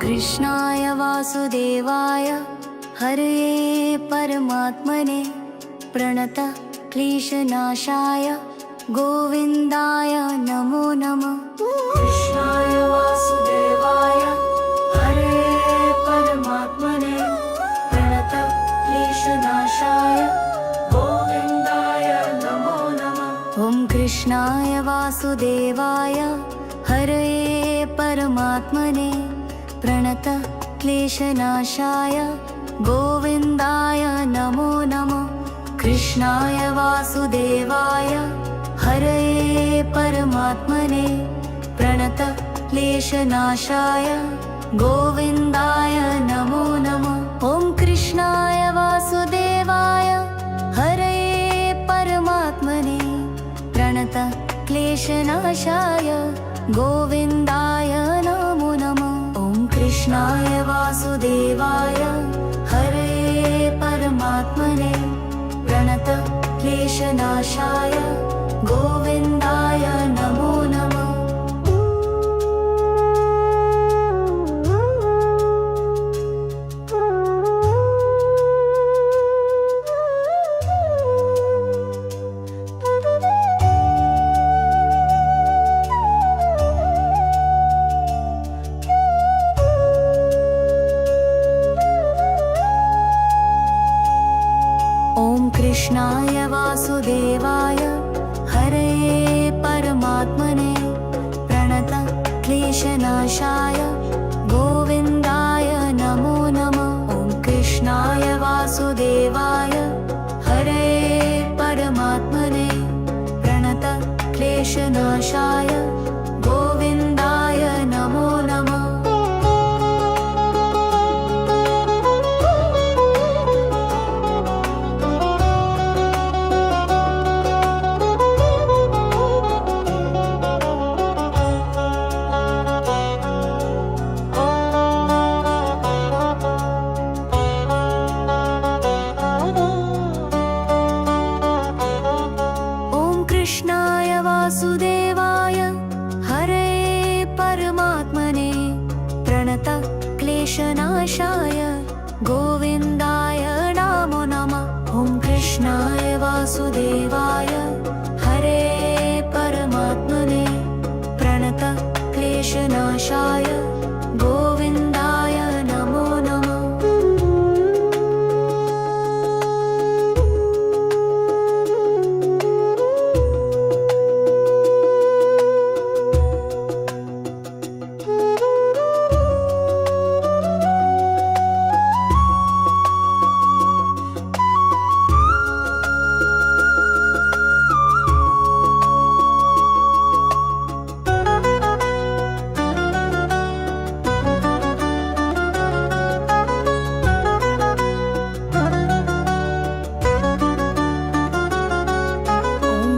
कृष्णाय वासुदेवाय हरये परमात्मने प्रणत क्लेशनाशाय गोविन्दाय नमो नमः। कृष्णाय वासुदेवाय हरये परमात्मने प्रणत क्लेशनाशाय गोविन्दाय नमो नमः। ॐ कृष्णाय वासुदेवाय हरये परमात्मने प्रणत क्लेशनाशाय गोविन्दाय नमो नमः। कृष्णाय वासुदेवाय हरये परमात्मने प्रणत क्लेशनाशाय गोविन्दाय नमो नमः। ॐ कृष्णाय वासुदेवाय हरये परमात्मने प्रणत क्लेशनाशाय गोविन्दाय नमो नमः। ॐ कृष्णाय वासुदेवाय हरये परमात्मने प्रणत क्लेशनाशाय गोविन्दाय नमो नमः। कृष्णाय वासुदेवाय हरये परमात्मने प्रणत क्लेशनाशाय गोविन्दाय नमो नमः। ॐ कृष्णाय वासुदेवाय हरये परमात्मने प्रणत क्लेशनाशाय गोविन्दाय नमो नमः। कृष्णाय वासुदेवाय हरये परमात्मने प्रणत क्लेशनाशाय गोविन्दाय नमो नमः। ॐ कृष्णाय वासुदेवाय हरये परमात्मने प्रणत क्लेशनाशाय गोविन्दाय नमो नमः।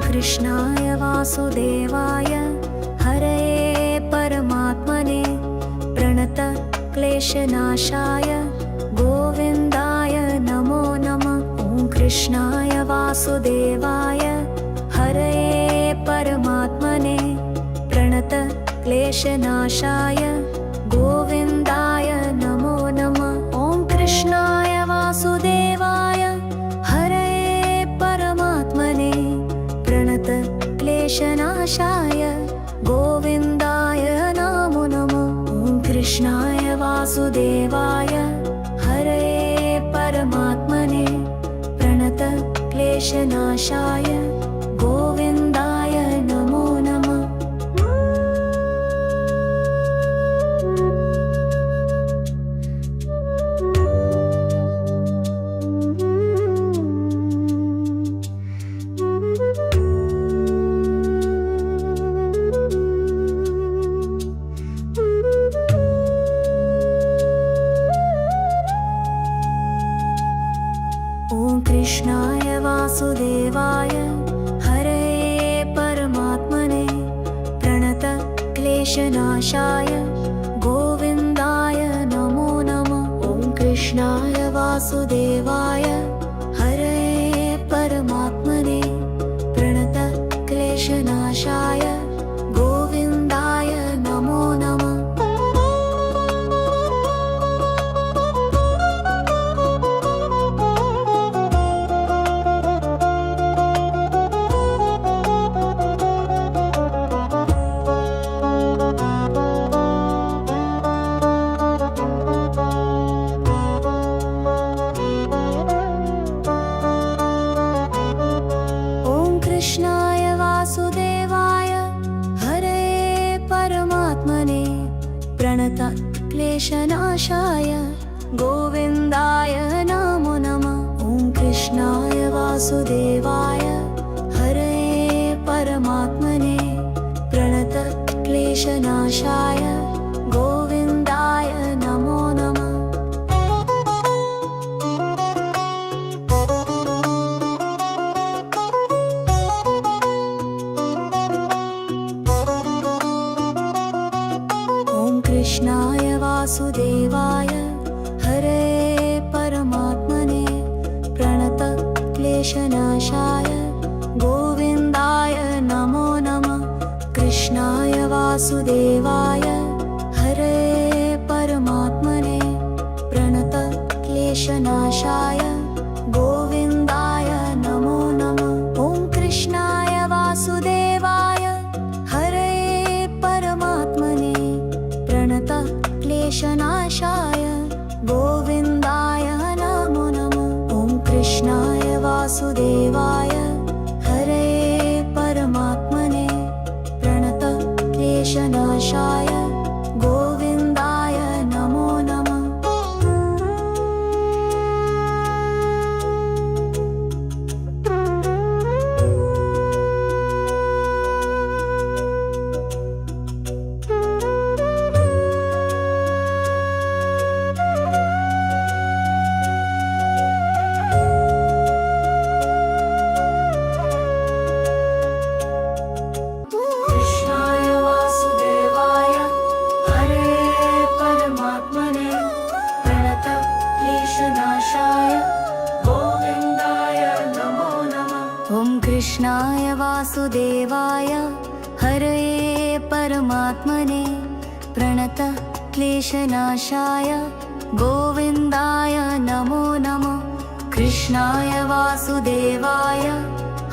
कृष्णाय वासुदेवाय हरये परमात्मने प्रणत क्लेशनाशाय गोविन्दाय नमो नमः। ॐ कृष्णाय वासुदेवाय हरये परमात्मने प्रणत क्लेशनाशाय गोविन्दाय नमो नमः। ॐ कृष्णाय वासुदेवाय हरये परमात्मने प्रणत क्लेशनाशाय गोविन्दाय नमो नमः। ॐ कृष्णाय वासुदेवाय हरये परमात्मने प्रणत क्लेशनाशाय गोविन्दाय नमो नमः। ॐ कृष्णाय वासुदेवाय हरये परमात्मने प्रणत क्लेशनाशाय गोविन्दाय नमो नमः। ॐ कृष्णाय वासुदेवाय हरये परमात्मने प्रणत क्लेशनाशाय गोविन्दाय नमो नमः। क्लेशनाशाय गोविन्दाय नमो नमः। ॐ कृष्णाय वासुदेवाय हरये परमात्मने प्रणतक्लेशनाशाय गोविन्दाय नमो नमः। ॐ कृष्णाय वासुदेवाय हरये परमात्मने प्रणतक्लेशनाशाय गोविन्दाय नमो नमः। कृष्णाय वासुदेवाय हरये परमात्मने प्रणतक्लेशनाशाय गोविन्दाय नमो नमः। ॐ कृष्णाय वासुदेवाय हरये परमात्मने प्रणतक्लेशनाशाय गोविन्दाय नमो नमः। ॐ कृष्णाय वासुदेवाय हरये परमात्मने प्रणतक्लेशनाशाय गोविन्दाय नमो नमः। कृष्णाय वासुदेवाय हरये परमात्मने प्रणतक्लेशनाशाय गोविन्दाय नमो नमः। ॐ कृष्णाय वासुदेवाय हरये परमात्मने प्रणतक्लेशनाशाय गोविन्दाय नमो नमः। कृष्णाय वासुदेवाय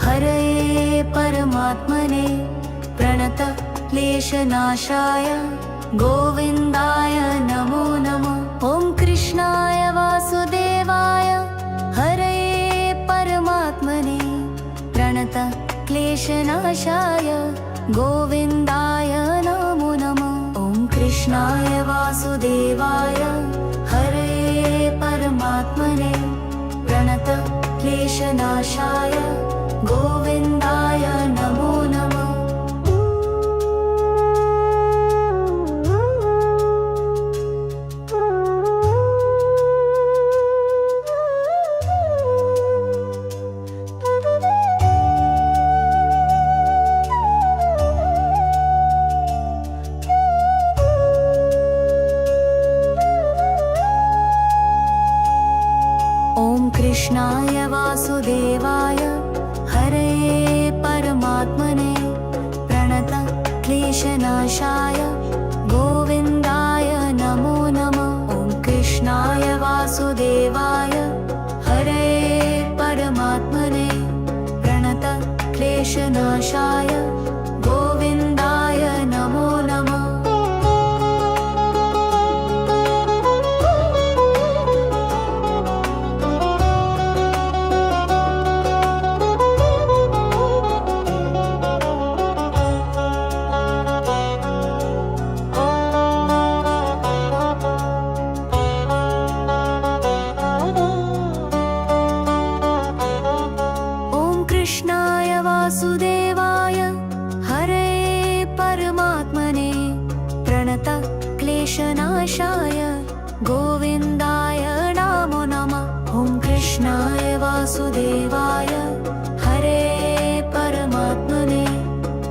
हरये परमात्मने प्रणतक्लेशनाशाय गोविन्दाय नमो नमः। ॐ कृष्णाय वासुदेवाय हरये परमात्मने प्रणतक्लेशनाशाय गोविन्दाय नमो नमः। ॐ कृष्णाय वासुदेवाय हरये परमात्मने प्रणतक्लेशनाशाय गोविन्दाय नमो नमः। ॐ कृष्णाय वासुदेवाय हरये परमात्मने प्रणतक्लेशनाशाय गोविन्दाय नमो नमः। ॐ कृष्णाय वासुदेवाय हरये परमात्मने प्रणतक्लेशनाशाय गोविन्दाय नमो नमः। कृष्णाय वासुदेवाय हरये परमात्मने प्रणतक्लेशनाशाय गोविन्दाय नमो नमः। ॐ कृष्णाय वासुदेवाय हरये परमात्मने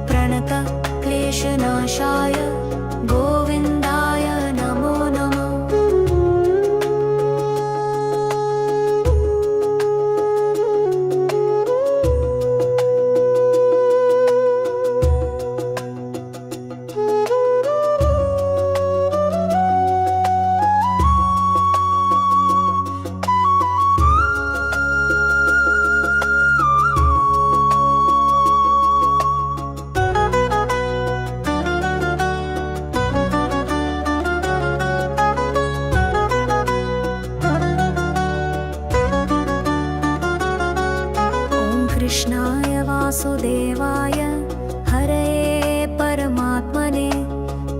प्रणतक्लेशनाशाय गोविन्दाय नमो नमः। कृष्णाय वासुदेवाय हरये परमात्मने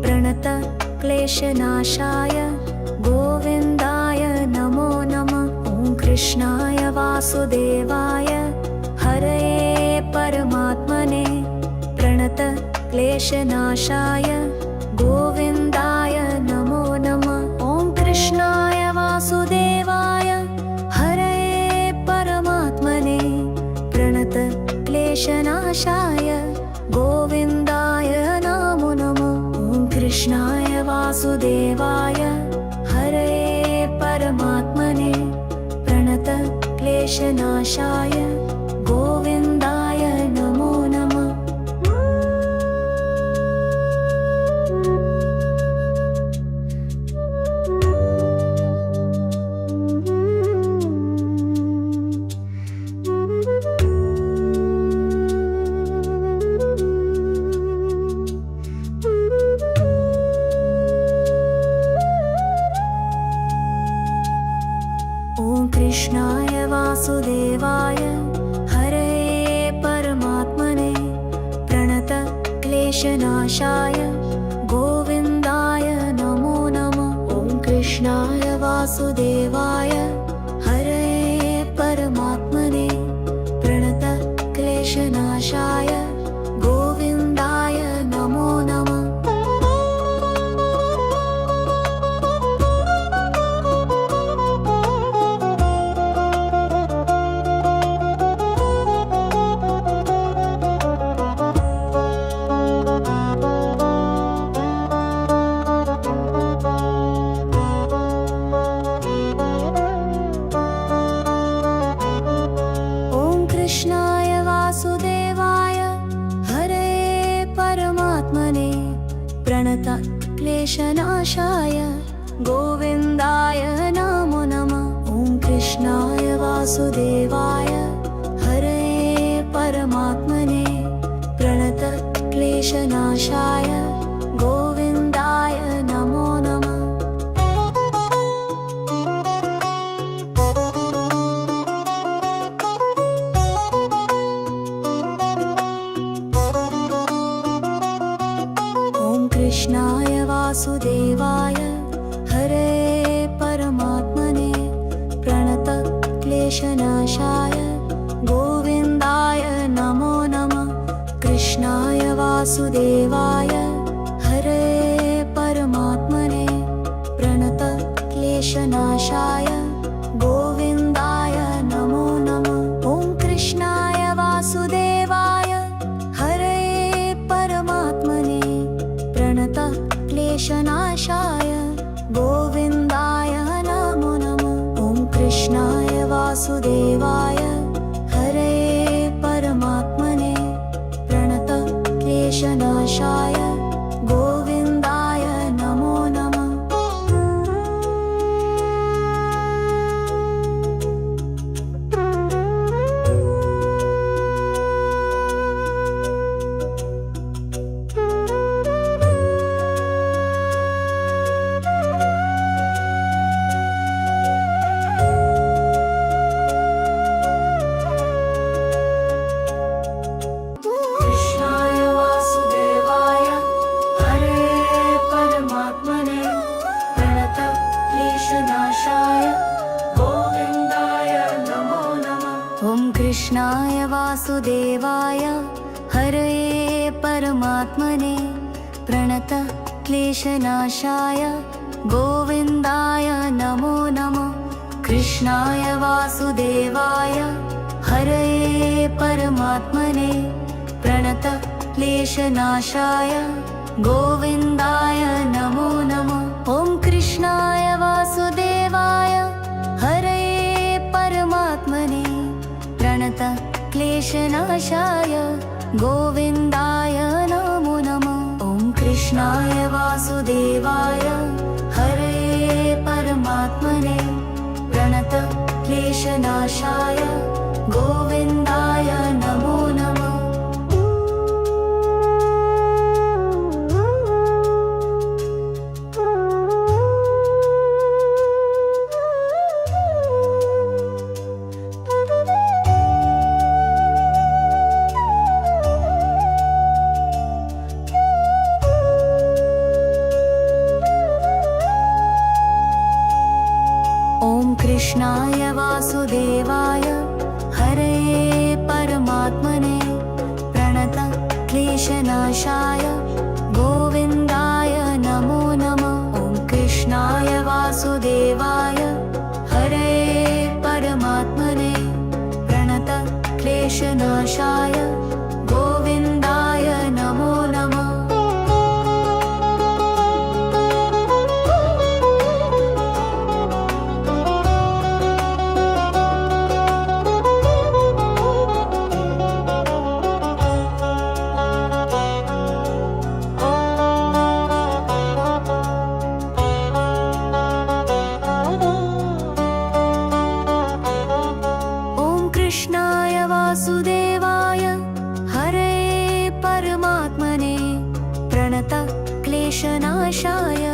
प्रणतक्लेशनाशाय कृष्णाय वासुदेवाय हरये परमात्मने प्रणत क्लेशनाशाय गोविन्दाय नमो नमः। ॐ कृष्णाय वासुदेवाय हरये परमात्मने प्रणत क्लेशनाशाय गोविन्दाय नमो नमः। ॐ कृष्णाय वासुदेवाय हरये परमात्मने प्रणत क्लेशनाशाय गोविन्दाय नमो नमः। ॐ कृष्णाय वासुदेवाय हरये परमात्मने प्रणत क्लेशनाशाय गोविन्दाय नमो नमः। ॐ कृष्णाय वासुदेवाय हरये परमात्मने प्रणत क्लेशनाशाय गोविन्दाय नमो नमः। ॐ कृष्णाय वासुदेवाय हरये परमात्मने प्रणत क्लेशनाशाय गोविन्दाय नमो नमः। ॐ कृष्णाय वासुदेवाय हरये परमात्मने प्रणत क्लेशनाशाय गोविन्दाय नमो नमः। ॐ कृष्णाय वासुदेवाय हरये परमात्मने प्रणत क्लेशनाशाय गोविन्दाय नमो नमः। कृष्णाय वासुदेवाय हरये परमात्मने प्रणत क्लेशनाशाय गोविन्दाय नमो नमः। ॐ कृष्णाय वासुदेवाय हरये परमात्मने प्रणत क्लेशनाशाय गोविन्दाय नमो नमः। ॐ कृष्णाय वासुदेवाय हरये परमात्मने प्रणत क्लेशनाशाय गोविन्दाय नमो नमः। कृष्णाय वासुदेवाय हरये परमात्मने प्रणत क्लेशनाशाय गोविन्दाय नमो नमः। ॐ कृष्णाय वासुदेवाय हरये परमात्मने प्रणत क्लेशनाशाय गोविन्दाय नमो नमः। कृष्णाय वासुदेवाय हरये परमात्मने प्रणत क्लेशनाशाय गोविन्दाय नमो नमः। ॐ कृष्णाय वासुदेवाय हरये परमात्मने प्रणत क्लेशनाशाय गोविन्दाय नमो नमः। ॐ कृष्णाय वासुदेवाय हरये परमात्मने प्रणत क्लेशनाशाय गोविन्दाय नमो नमः। कृष्णाय वासुदेवाय हरे परमात्मने प्रणत क्लेशनाशाय गोविन्दाय नमो नमः। ॐ कृष्णाय वासुदेवाय हरे परमात्मने प्रणत क्लेशनाशाय गोविन्दाय नमो नमः। कृष्णाय वासुदेवाय हरे परमात्मने प्रणत क्लेशनाशाय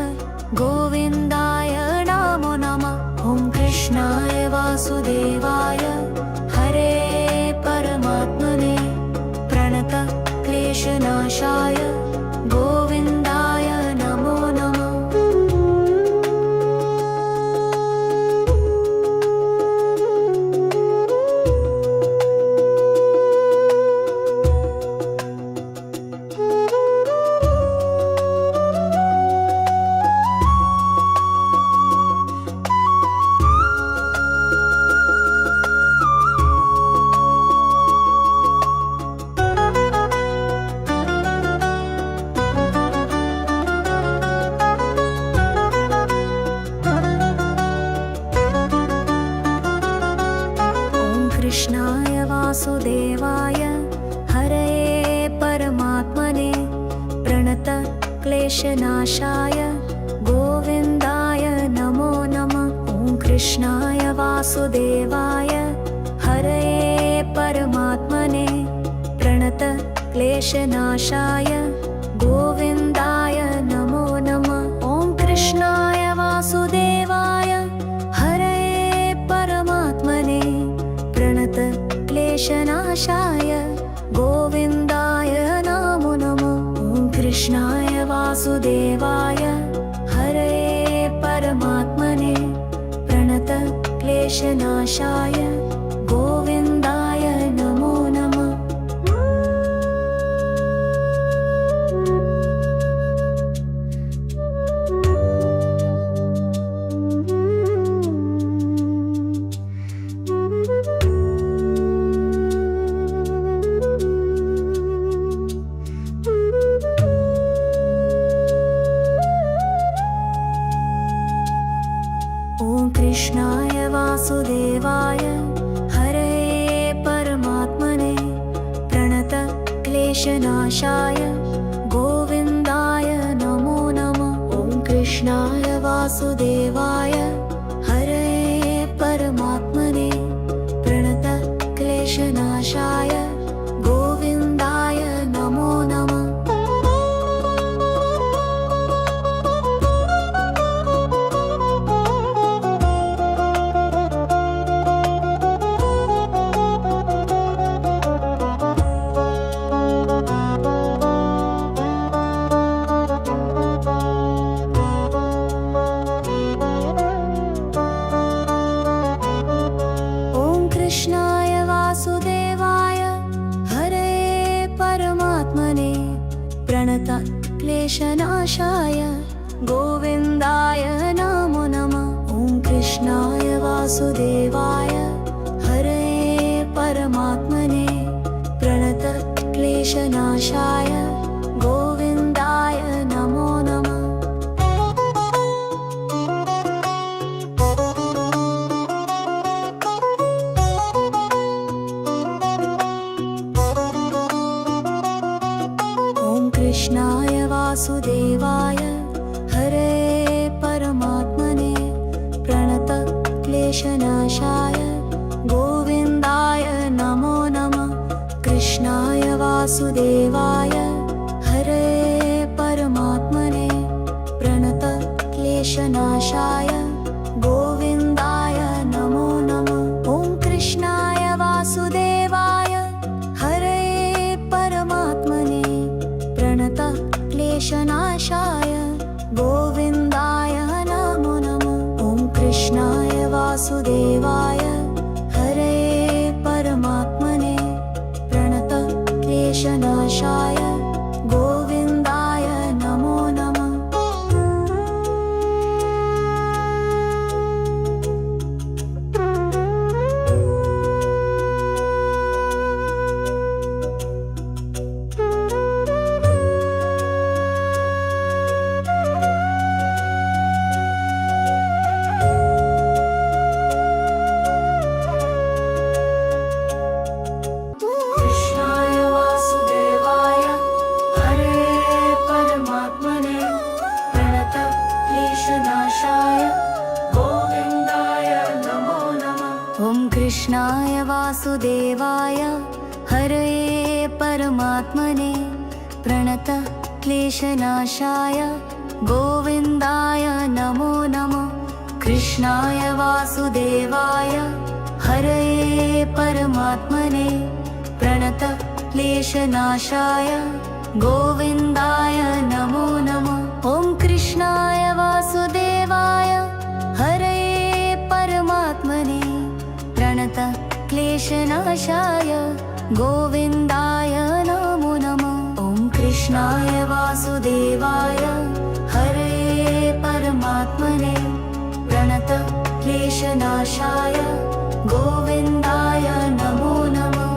गोविन्दाय नमो नमः। ॐ कृष्णाय वासुदेवाय हरे परमात्मने प्रणत क्लेशनाशाय गोविन्दाय नमो नमः। कृष्णाय वासुदेवाय हरे परमात्मने प्रणत क्लेशनाशाय गोविन्दाय नमो नमः। ॐ कृष्णाय वासुदेवाय हरे परमात्मने प्रणत क्लेशनाशाय गोविन्दाय नमो नमः। ॐ कृष्णाय वासुदेवाय हरे परमात्मने प्रणत क्लेशनाशाय गोविन्दाय नमो नमः। ॐ कृष्णाय वासुदेवाय हरे परमात्मने प्रणत क्लेशनाशाय गोविन्दाय नमो नमः। कृष्णाय वासुदेवाय हरे परमात्मने प्रणत क्लेशनाशाय गोविन्दाय नमो नमः। ॐ कृष्णाय वासुदेवाय हरे परमात्मने प्रणत क्लेशनाशाय गोविन्दाय नमो नमः। कृष्णाय वासुदेवाय हरे परमात्मने प्रणत क्लेशनाशाय गोविन्दाय नमो नमः। ॐ कृष्णाय वासुदेवाय हरे परमात्मने प्रणत क्लेशनाशाय गोविन्दाय नमो नमः। कृष्णाय वासुदेवाय हरे परमात्मने प्रणत क्लेशनाशाय गोविन्दाय नमो नमः। कृष्णाय वासुदेवाय हरे परमात्मने प्रणत क्लेशनाशाय गोविन्दाय नमो नमः। ॐ कृष्णाय वासुदेवाय हरे परमात्मने प्रणत क्लेशनाशाय गोविन्दाय नमो नमः। ॐ कृष्णाय वासुदेवाय वासुदेवाय हरे परमात्मने प्रणतक्लेशनाशाय गोविन्दाय नमो नमः। कृष्णाय वासुदेवाय हरे परमात्मने प्रणतक्लेशनाशाय गोविन्दाय नमो नमः। ॐ कृष्णाय वासुदेवाय हरे परमात्मने प्रणतक्लेशनाशाय गोविन्दाय नमो नमः। कृष्णाय वासुदेवाय हरे परमात्मने प्रणतक्लेशनाशाय गोविन्दाय नमो नमः। ॐ कृष्णाय वासुदेवाय हरे परमात्मने प्रणतक्लेशनाशाय गोविन्दाय नमो नमः। ॐ कृष्णाय वासुदेवाय हरे परमात्मने प्रणतक्लेशनाशाय गोविन्दाय नमो नमः।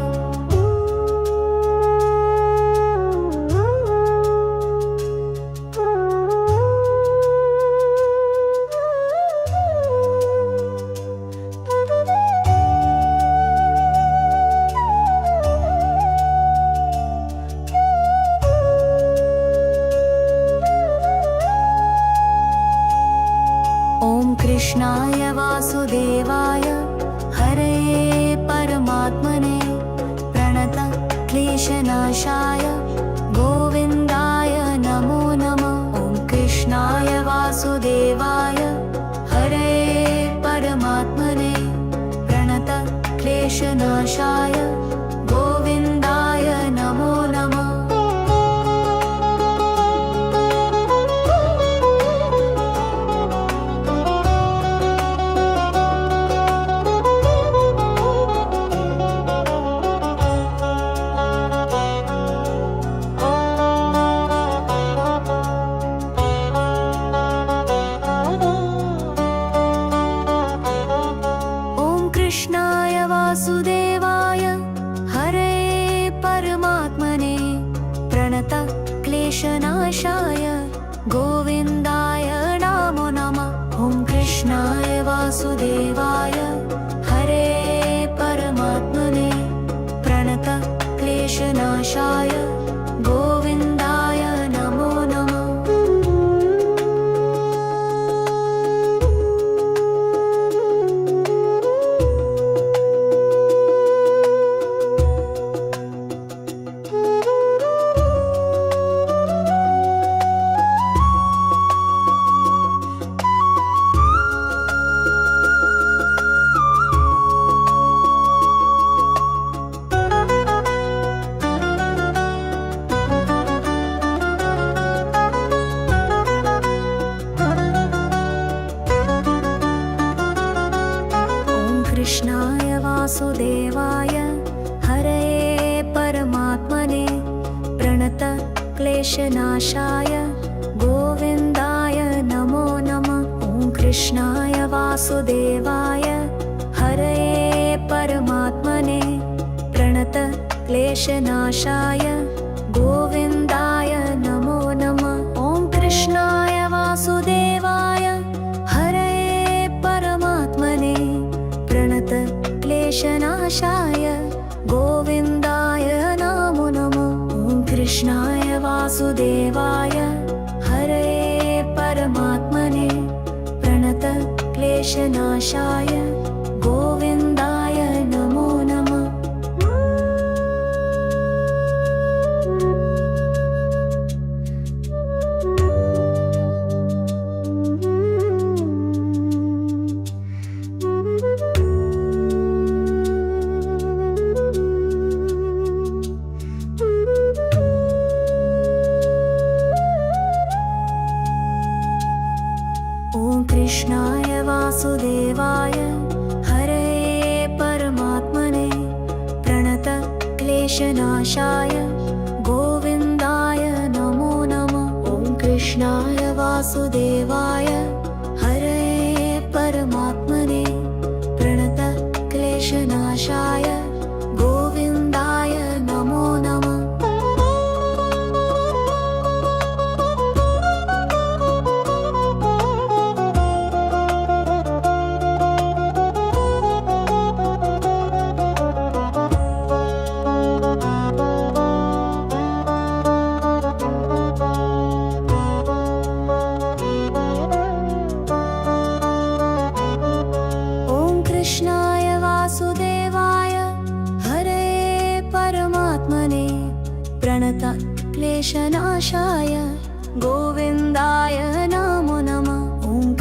ॐ कृष्णाय वासुदेवाय हरे परमात्मने प्रणतक्लेशनाशाय गोविन्दाय नमो नमः। ॐ कृष्णाय वासुदेवाय हरे परमात्मने प्रणतक्लेशनाशाय गोविन्दाय नमो नमः। कृष्णाय वासुदेवाय हरे परमात्मने प्रणतक्लेशनाशाय गोविन्दाय नमो नमः। ॐ कृष्णाय वासुदेवाय हरे परमात्मने प्रणतक्लेशनाशाय गोविन्दाय नमो नमः। कृष्णाय वासुदेवाय हरे परमात्मने प्रणतक्लेशनाशाय गोविन्दाय नमो नमः। ॐ कृष्णाय वासुदेवाय हरे परमात्मने प्रणतक्लेशनाशाय गोविन्दाय नमो नमः। ॐ कृष्णाय वासुदेवाय हरे परमात्मने प्रणतक्लेशनाशाय गोविन्दाय नमो नमः। ॐ कृष्णाय वासुदेवाय हरे परमात्मने प्रणतक्लेशनाशाय गोविन्दाय नमो नमः। कृष्णाय वासुदेवाय हरये परमात्मने प्रणत क्लेशनाशाय गोविन्दाय नमो नमः। ॐ कृष्णाय वासुदेवाय हरये परमात्मने प्रणत क्लेशनाशाय गोविन्दाय नमो नमः।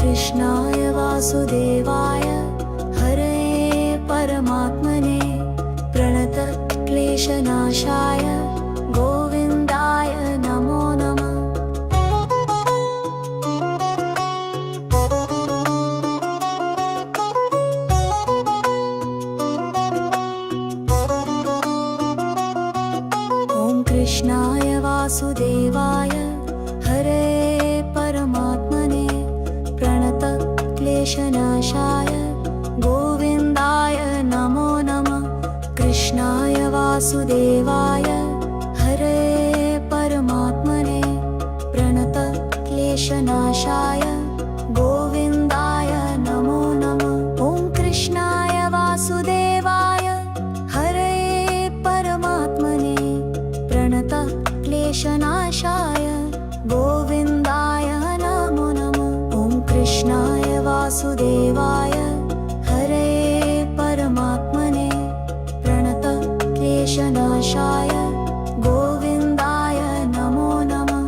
कृष्णाय वासुदेवाय हरये परमात्मने प्रणत क्लेशनाशाय गोविन्दाय नमो नमः। ॐ कृष्णाय वासुदेवाय हरये परमात्मने प्रणत क्लेशनाशाय गोविन्दाय नमो नमः। कृष्णाय वासुदेवाय हरये परमात्मने प्रणत क्लेशनाशाय गोविन्दाय नमो नमः। कृष्णाय वासुदेवाय हरये परमात्मने प्रणत क्लेशनाशाय गोविन्दाय नमो नमः। ॐ कृष्णाय वासुदेवाय हरये परमात्मने प्रणत क्लेशनाशाय गोविन्दाय नमो नमः।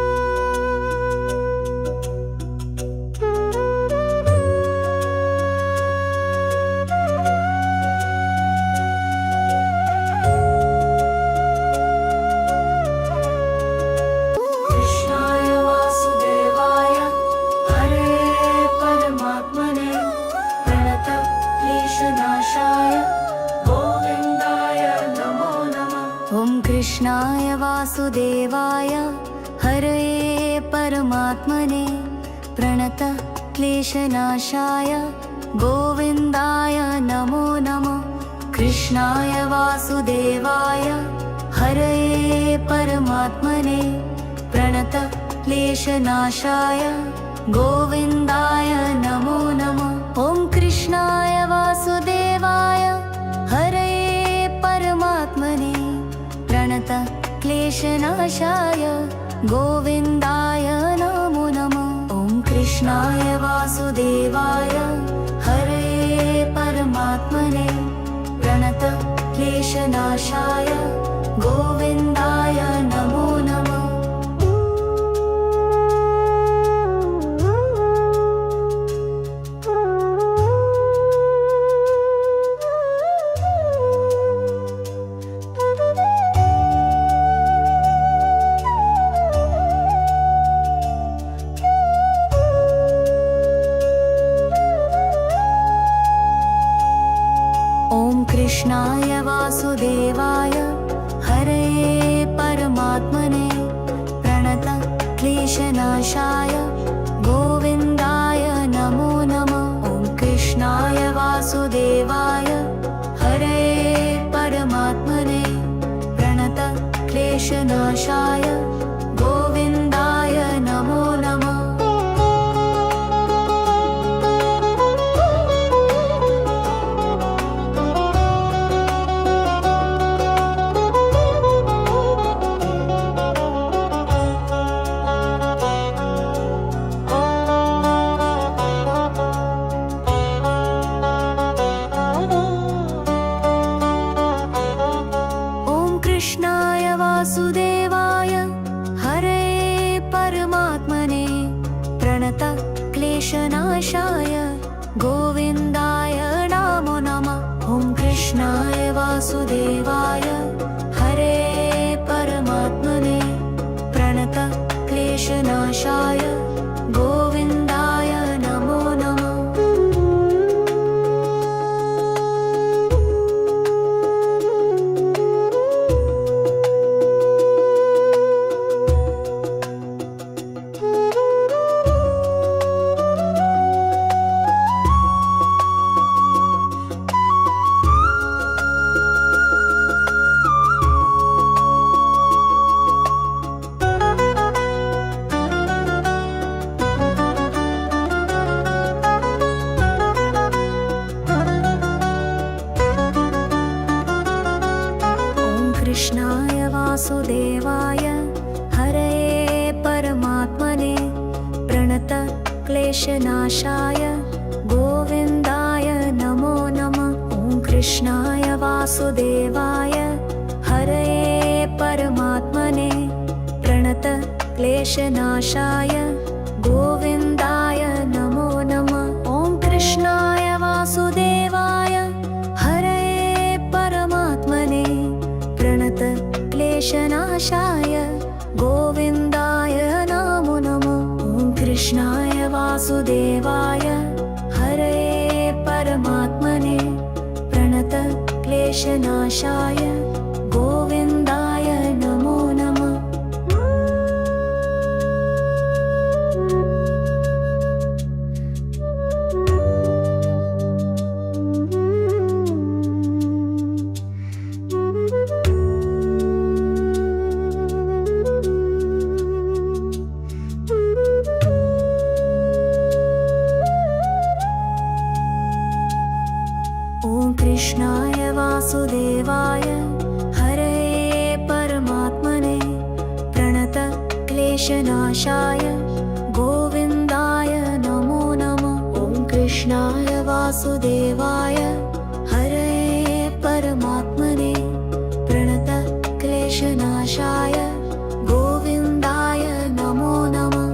ॐ कृष्णाय वासुदेवाय हरये परमात्मने प्रणत क्लेशनाशाय गोविन्दाय नमो नमः। कृष्णाय वासुदेवाय हरये परमात्मने प्रणत क्लेशनाशाय गोविन्दाय नमो नमः। कृष्णाय वासुदेवाय हरये परमात्मने प्रणत क्लेशनाशाय गोविन्दाय नमो नमः। ॐ कृष्णाय वासुदेवाय हरये परमात्मने प्रणत क्लेशनाशाय गोविन्दाय नमो नमः। ॐ कृष्णाय वासुदेवाय हरये परमात्मने प्रणत क्लेशनाशाय गोविन्दाय नमो नमः। कृष्णाय वासुदेवाय हरये परमात्मने प्रणत क्लेशनाशाय गोविन्दाय नमो नमः। ॐ कृष्णाय वासुदेवाय हरये परमात्मने प्रणत क्लेशनाशाय गोविन्दाय नमो नमः। कृष्णाय वासुदेवाय हरये परमात्मने प्रणत क्लेशनाशाय गोविन्दाय नमो नमः। ॐ कृष्णाय वासुदेवाय हरये क्लेशनाशाय गोविन्दाय नमो नमः। ॐ कृष्णाय वासुदेवाय हरये परमात्मने प्रणत क्लेशनाशाय गोविन्दाय नमो नमः। ॐ कृष्णाय वासुदेवाय हरये परमात्मने प्रणत क्लेशनाशाय गोविन्दाय नमो नमः। ॐ कृष्णाय वासुदेवाय हरये परमात्मने प्रणत क्लेशनाशाय गोविन्दाय नमो नमः। ॐ कृष्णाय वासुदेवाय हरये परमात्मने प्रणत क्लेशनाशाय गोविन्दाय नमो नमः।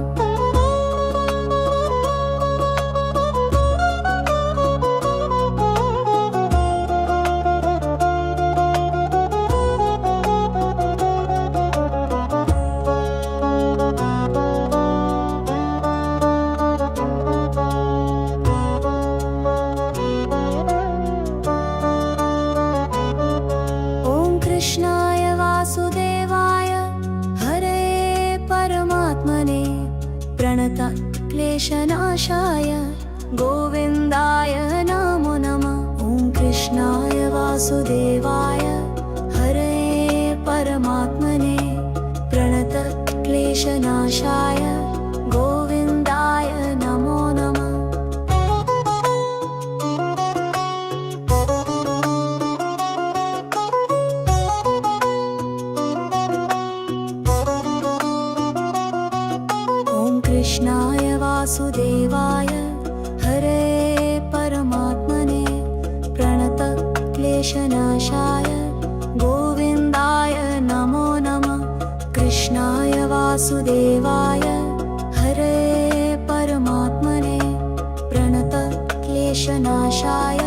ॐ कृष्णाय वासुदेवाय हरये परमात्मने प्रणत क्लेशनाशाय गोविन्दाय नमो नमः। कृष्णाय वासुदेवाय हरये परमात्मने प्रणत क्लेशनाशाय गोविन्दाय नमो नमः। ॐ कृष्णाय वासुदेवाय हरये परमात्मने प्रणत क्लेशनाशाय गोविन्दाय नमो नमः। कृष्णाय वासुदेवाय हरये परमात्मने प्रणत क्लेशनाशाय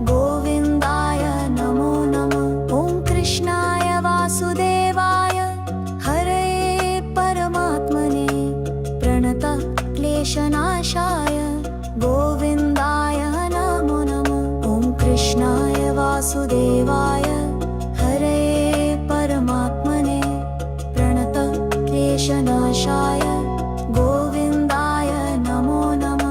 गोविन्दाय नमो नमः। कृष्णाय वासुदेवाय हरये परमात्मने प्रणत क्लेशनाशाय गोविन्दाय नमो नमः। ॐ कृष्णाय वासुदेवाय हरये परमात्मने प्रणत क्लेशनाशाय गोविन्दाय नमो नमः।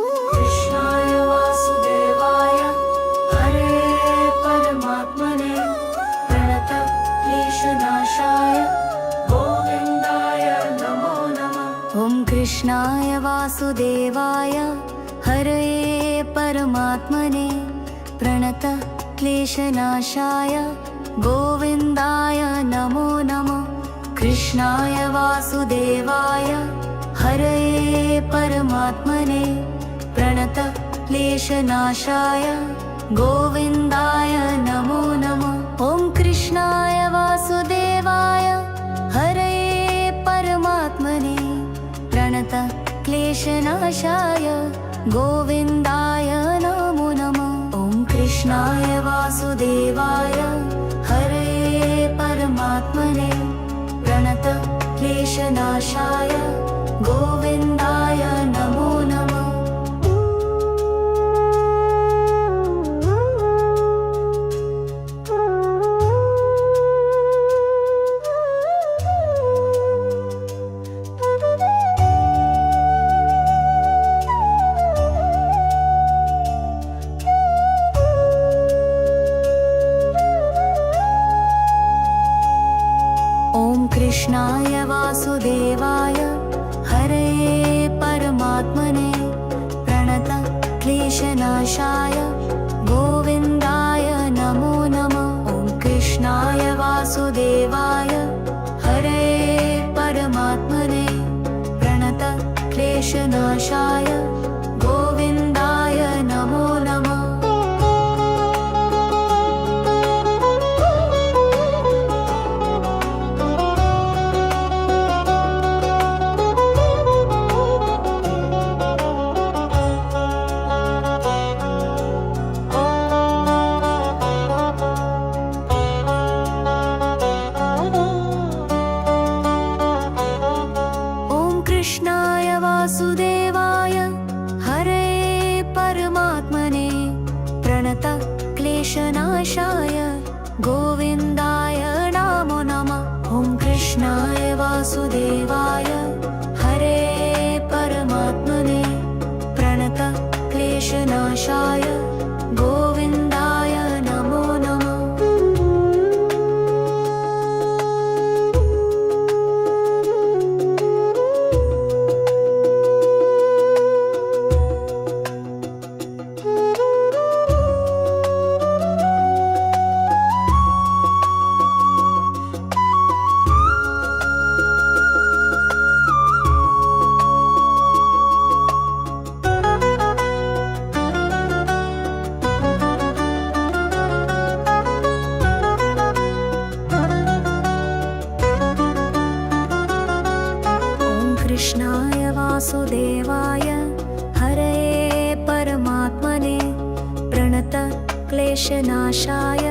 ॐ कृष्णाय वासुदेवाय हरये परमात्मने प्रणत क्लेशनाशाय गोविन्दाय नमो नमः। कृष्णाय वासुदेवाय हरये परमात्मने प्रणत क्लेशनाशाय गोविन्दाय नमो नमः। कृष्णाय वासुदेवाय हरये परमात्मने प्रणत क्लेशनाशाय गोविन्दाय नमो नमः। ॐ कृष्णाय वासुदेवाय हरये परमात्मने प्रणत क्लेशनाशाय गोविन्दाय नमो नमः। ॐ कृष्णाय वासुदेवाय हरये परमात्मने प्रणत क्लेशनाशाय गोविन्दाय नमो नमः। वासुदेवाय हरये परमात्मने प्रणत क्लेशनाशाय गोविन्दाय नमो नमः। ॐ कृष्णाय वासुदेवाय हरये परमात्मने प्रणत क्लेशनाशाय गोविन्दाय नमो नमः। कृष्णाय वासुदेवाय हरये परमात्मने प्रणत क्लेशनाशाय गोविन्दाय नमो नमः। ॐ कृष्णाय वासुदेवाय हरये परमात्मने प्रणत क्लेशनाशाय गोविन्दाय नमो नमः। कृष्णाय वासुदेवाय हरये परमात्मने प्रणत क्लेशनाशाय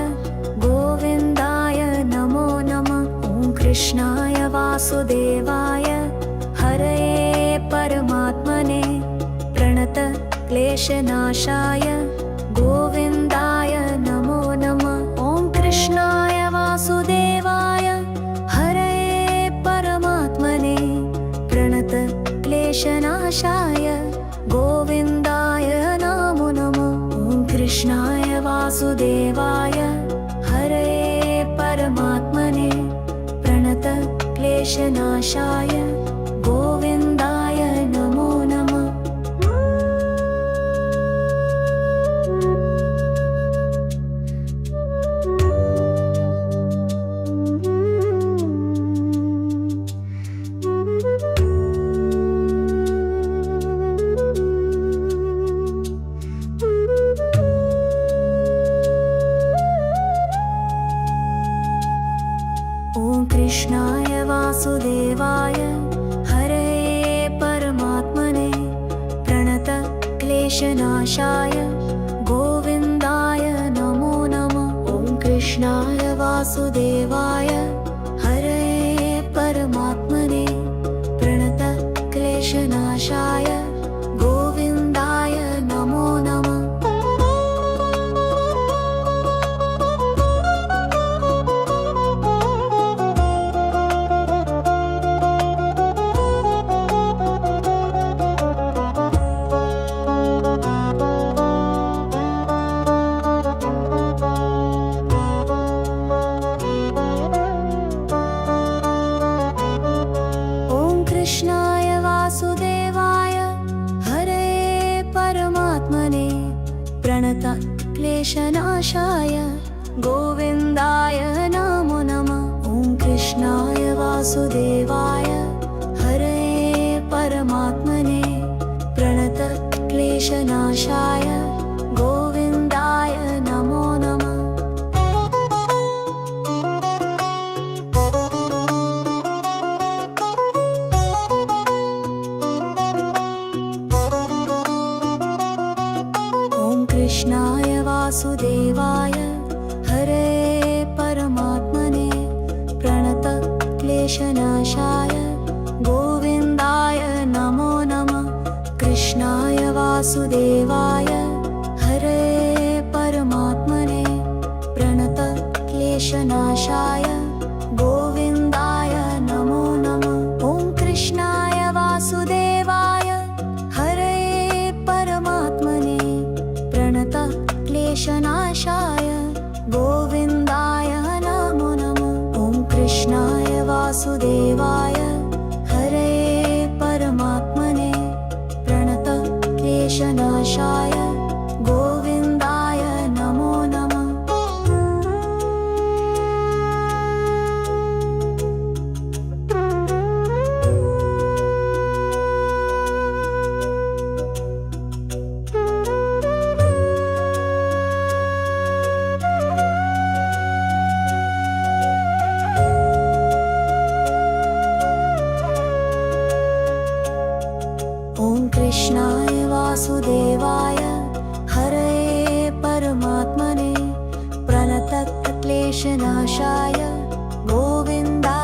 गोविन्दाय नमो नमः। ॐ कृष्णाय वासुदेवाय हरये परमात्मने प्रणत क्लेशनाशाय गोविन्दाय नमो नमः। ॐ कृष्णाय वासुदेवाय हरये परमात्मने प्रणत क्लेशनाशाय गोविन्दाय नमो नमः। ॐ कृष्णाय वासुदेवाय हरये परमात्मने प्रणत क्लेशनाशाय गोविन्दाय नमो नमः। ॐ कृष्णाय वासुदेवाय हरये परमात्मने प्रणत क्लेशनाशाय गोविन्दाय नमो नमः। ॐ कृष्णाय वासुदेवाय हरये परमात्मने प्रणत क्लेशनाशाय गोविन्दाय नमो नमः। कृष्णाय वासुदेवाय हरये परमात्मने प्रणत क्लेशनाशाय गोविन्दाय नमो नमः। ॐ कृष्णाय वासुदेवाय हरये परमात्मने प्रणत क्लेशनाशाय गोविन्दाय नमो नमः। कृष्णाय वासुदेवाय हरये परमात्मने प्रणत क्लेशनाशाय गोविन्दाय नमो नमः। कृष्णाय वासुदेवाय हरये परमात्मने प्रणत क्लेशनाशाय गोविन्दाय नमो नमः। ॐ कृष्णाय वासुदेवाय हरये परमात्मने प्रणत क्लेशनाशाय गोविन्दाय नमो नमः। ॐ कृष्णाय वासुदेवाय कृष्णाय वासुदेवाय हरये परमात्मने प्रणतक्लेशनाशाय गोविन्दाय